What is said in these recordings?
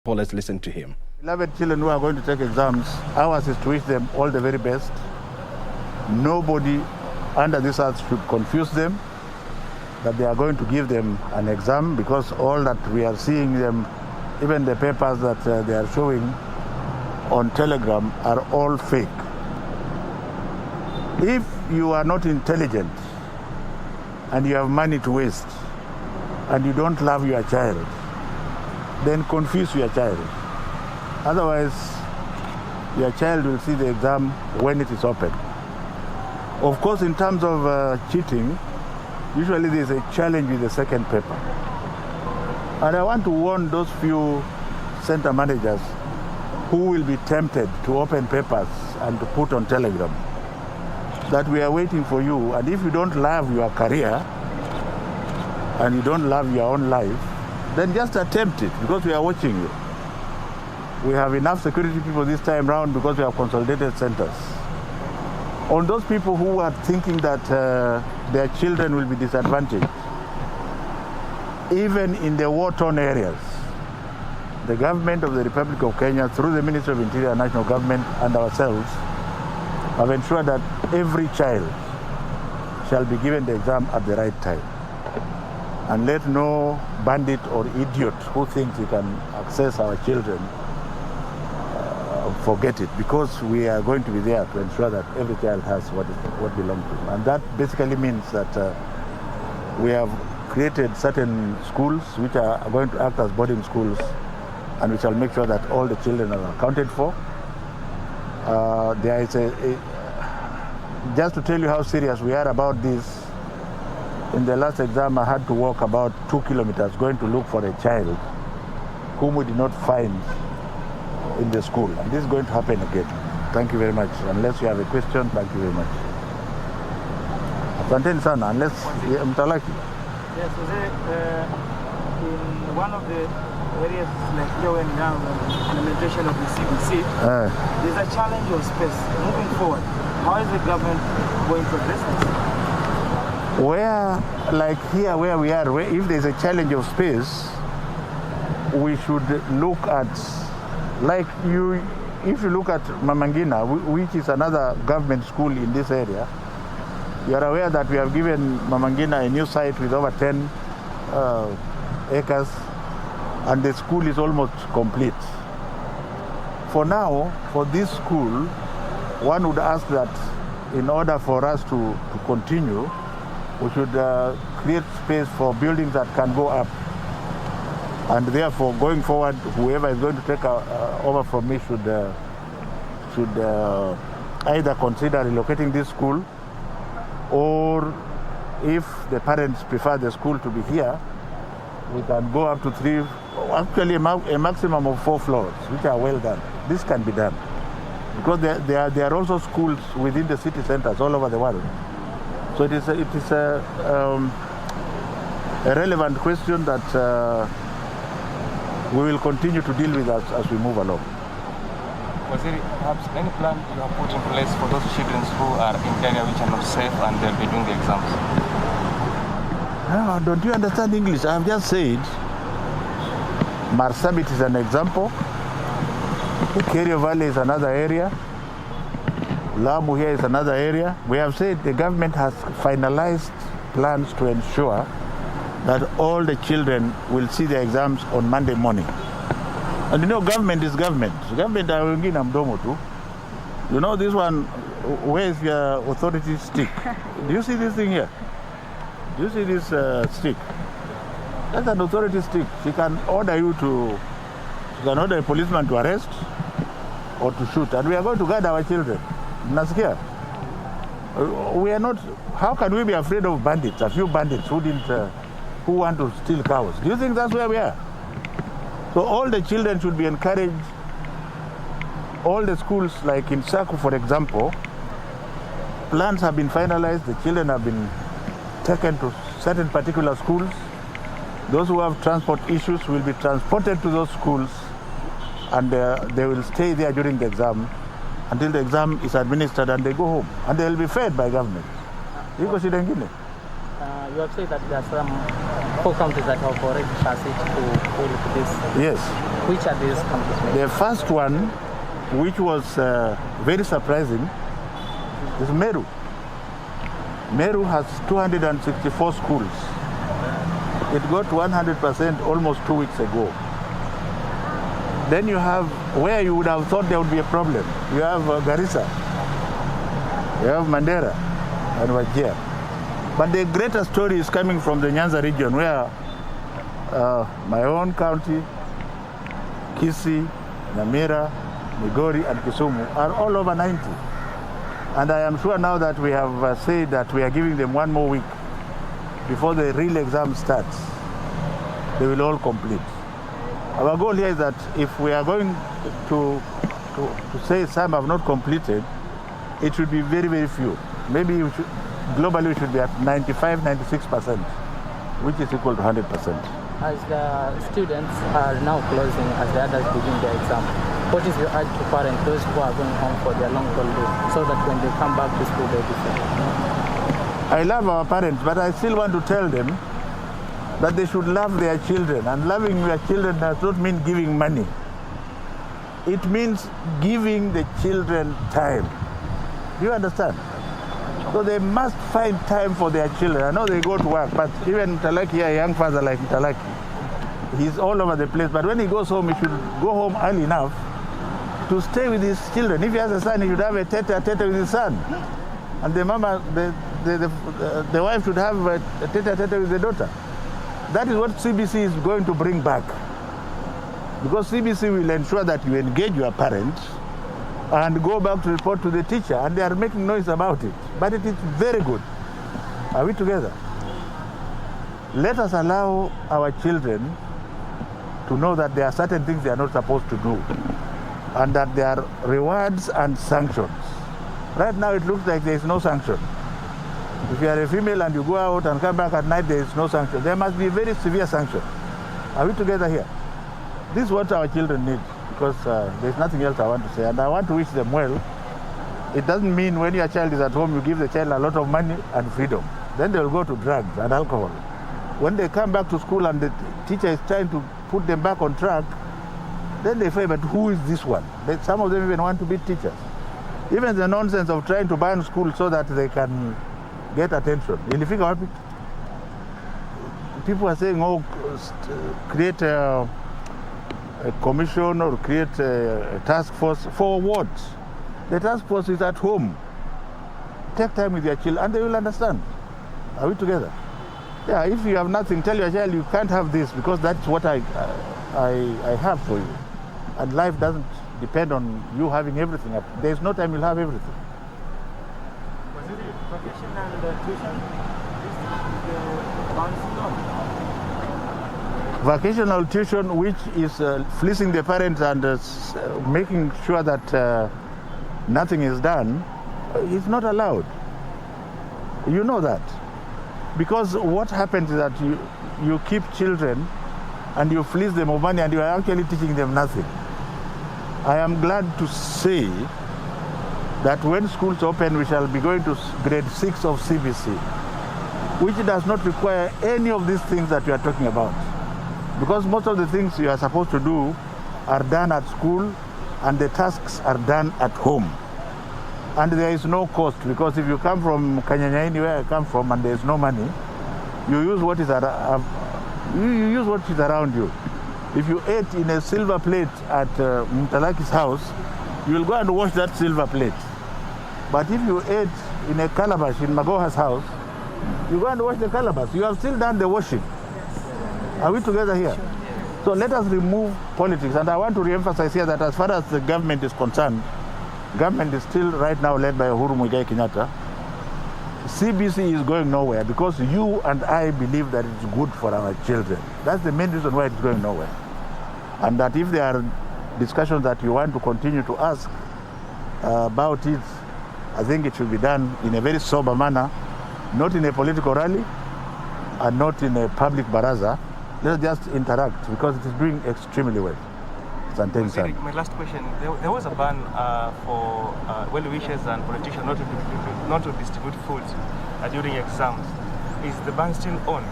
Well, let's listen to him. Beloved children who are going to take exams, ours is to wish them all the very best. Nobody under this earth should confuse them that they are going to give them an exam, because all that we are seeing them, even the papers that they are showing on Telegram, are all fake. If you are not intelligent and you have money to waste and you don't love your child, then confuse your child. Otherwise, your child will see the exam when it is open. Of course, in terms of cheating, usually there is a challenge with the second paper. And I want to warn those few center managers who will be tempted to open papers and to put on Telegram that we are waiting for you. And if you don't love your career and you don't love your own life, then just attempt it, because we are watching you. We have enough security people this time round because we have consolidated centers. On those people who are thinking that their children will be disadvantaged, even in the war-torn areas, the government of the Republic of Kenya, through the Ministry of Interior, National Government, and ourselves, have ensured that every child shall be given the exam at the right time. And let no bandit or idiot who thinks he can access our children forget it, because we are going to be there to ensure that every child has what belongs to him. And that basically means that we have created certain schools which are going to act as boarding schools, and we shall make sure that all the children are accounted for. There is just to tell you how serious we are about this, in the last exam I had to walk about 2 kilometers going to look for a child whom we did not find in the school. And this is going to happen again. Thank you very much. Unless you have a question, thank you very much. Asanteni sana, unless mtalaki. Yes, in one of the areas like here when now implementation of the CBC, there's a challenge of space. Moving forward, how is the government going to address this? Where, like here where we are, if there's a challenge of space, we should look at, like if you look at Mamangina, which is another government school in this area, you are aware that we have given Mamangina a new site with over 10 acres, and the school is almost complete. For now, for this school, one would ask that in order for us to continue, we should create space for buildings that can go up. And therefore, going forward, whoever is going to take over from me should either consider relocating this school, or if the parents prefer the school to be here, we can go up to 3, actually a maximum of 4 floors, which are well done. This can be done, because there are also schools within the city centers all over the world. So it is a relevant question that we will continue to deal with as we move along. Was there perhaps any plan you have put in place for those children who are in area which are not safe and they'll be doing the exams? No, don't you understand English? I have just said Marsabit is an example. Kerio Valley is another area. Lamu here is another area. We have said the government has finalized plans to ensure that all the children will see the exams on Monday morning. And you know, government is government. Government are wengine mdomo tu. You know this one, where is your authority stick? Do you see this thing here? Do you see this stick? That's an authority stick. She can order a policeman to arrest or to shoot. And we are going to guard our children. Nasikia. We are not, how can we be afraid of bandits, a few bandits who want to steal cows? Do you think that's where we are? So all the children should be encouraged. All the schools, like in Saku, for example, plans have been finalized. The children have been taken to certain particular schools. Those who have transport issues will be transported to those schools, and they will stay there during the exam until the exam is administered and they go home. And they will be fed by government. You you have said that there are some 4 counties that have already passed to this. Yes. Which are these counties? The first one, which was very surprising, is Meru. Meru has 264 schools. It got 100% almost 2 weeks ago. Then you have where you would have thought there would be a problem. You have Garissa, you have Mandera, and Wajir. But the greater story is coming from the Nyanza region, where my own county, Kisii, Nyamira, Migori, and Kisumu are all over 90. And I am sure now that we have said that we are giving them 1 more week before the real exam starts. They will all complete. Our goal here is that if we are going to say some have not completed, it should be very, very few. Maybe globally we should be at 95, 96%, which is equal to 100%. As the students are now closing, as the others begin their exam, what is your urge to parents, those who are going home for their long holiday, so that when they come back to school, they'll be safe? I love our parents, but I still want to tell them that they should love their children. And loving your children does not mean giving money. It means giving the children time. Do you understand? So they must find time for their children. I know they go to work, but even Talaki, a young father like Talaki, he's all over the place. But when he goes home, he should go home early enough to stay with his children. If he has a son, he should have a tete-a-tete with his son. And the mama, the wife should have a tete-a-tete with the daughter. That is what CBC is going to bring back. Because CBC will ensure that you engage your parents and go back to report to the teacher, and they are making noise about it. But it is very good. Are we together? Let us allow our children to know that there are certain things they are not supposed to do, and that there are rewards and sanctions. Right now it looks like there is no sanction. If you are a female and you go out and come back at night, there is no sanction. There must be a very severe sanction. Are we together here? This is what our children need, because there's nothing else I want to say. And I want to wish them well. It doesn't mean when your child is at home, you give the child a lot of money and freedom. Then they'll go to drugs and alcohol. When they come back to school and the teacher is trying to put them back on track, then they say, but who is this one? Some of them even want to be teachers. Even the nonsense of trying to ban school so that they can get attention. People are saying, oh, create a commission or create a task force. For what? The task force is at home. Take time with your children and they will understand. Are we together? Yeah, if you have nothing, tell your child you can't have this, because that's what I have for you. And life doesn't depend on you having everything. There's no time you'll have everything. Vacation and tuition, Vocational tuition, which is fleecing the parents and making sure that nothing is done, is not allowed. You know that. Because what happens is that you keep children and you fleece them of money and you are actually teaching them nothing. I am glad to say that when schools open, we shall be going to grade 6 of CBC, which does not require any of these things that we are talking about. Because most of the things you are supposed to do are done at school and the tasks are done at home. And there is no cost, because if you come from Kanyanyaini, where I come from, and there is no money, you use what is around you. If you ate in a silver plate at Mtalaki's house, you will go and wash that silver plate. But if you ate in a calabash in Magoha's house, you go and wash the calabash. You have still done the washing. Are we together here? So let us remove politics. And I want to re-emphasize here that as far as the government is concerned, government is still right now led by Uhuru Muigai Kenyatta. CBC is going nowhere because you and I believe that it's good for our children. That's the main reason why it's going nowhere. And that if there are discussions that you want to continue to ask about it, I think it should be done in a very sober manner, not in a political rally and not in a public baraza. Let's just interact, because it is doing extremely well. My last question, there was a ban for well-wishers and politicians not to distribute food during exams. Is the ban still on?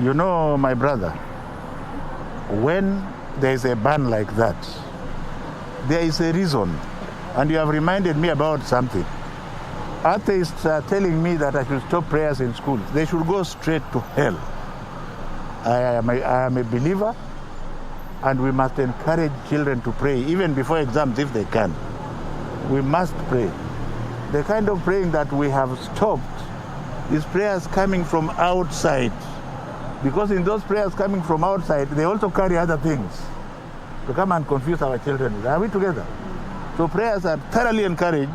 You know, my brother, when there is a ban like that, there is a reason. And you have reminded me about something. Atheists are telling me that I should stop prayers in schools. They should go straight to hell. I am a believer, and we must encourage children to pray, even before exams if they can. We must pray. The kind of praying that we have stopped is prayers coming from outside. Because in those prayers coming from outside, they also carry other things to come and confuse our children. Are we together? So prayers are thoroughly encouraged,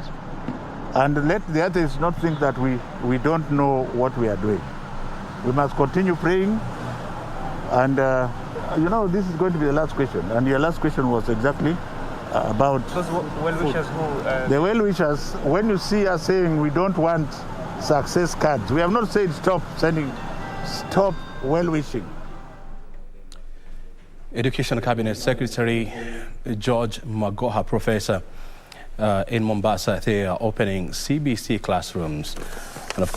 and let the others not think that we don't know what we are doing. We must continue praying, and you know, this is going to be the last question. And your last question was exactly about Those well-wishers who... the well-wishers. When you see us saying we don't want success cards, we have not said stop well-wishing. Education Cabinet Secretary George Magoha, professor in Mombasa, they are opening CBC classrooms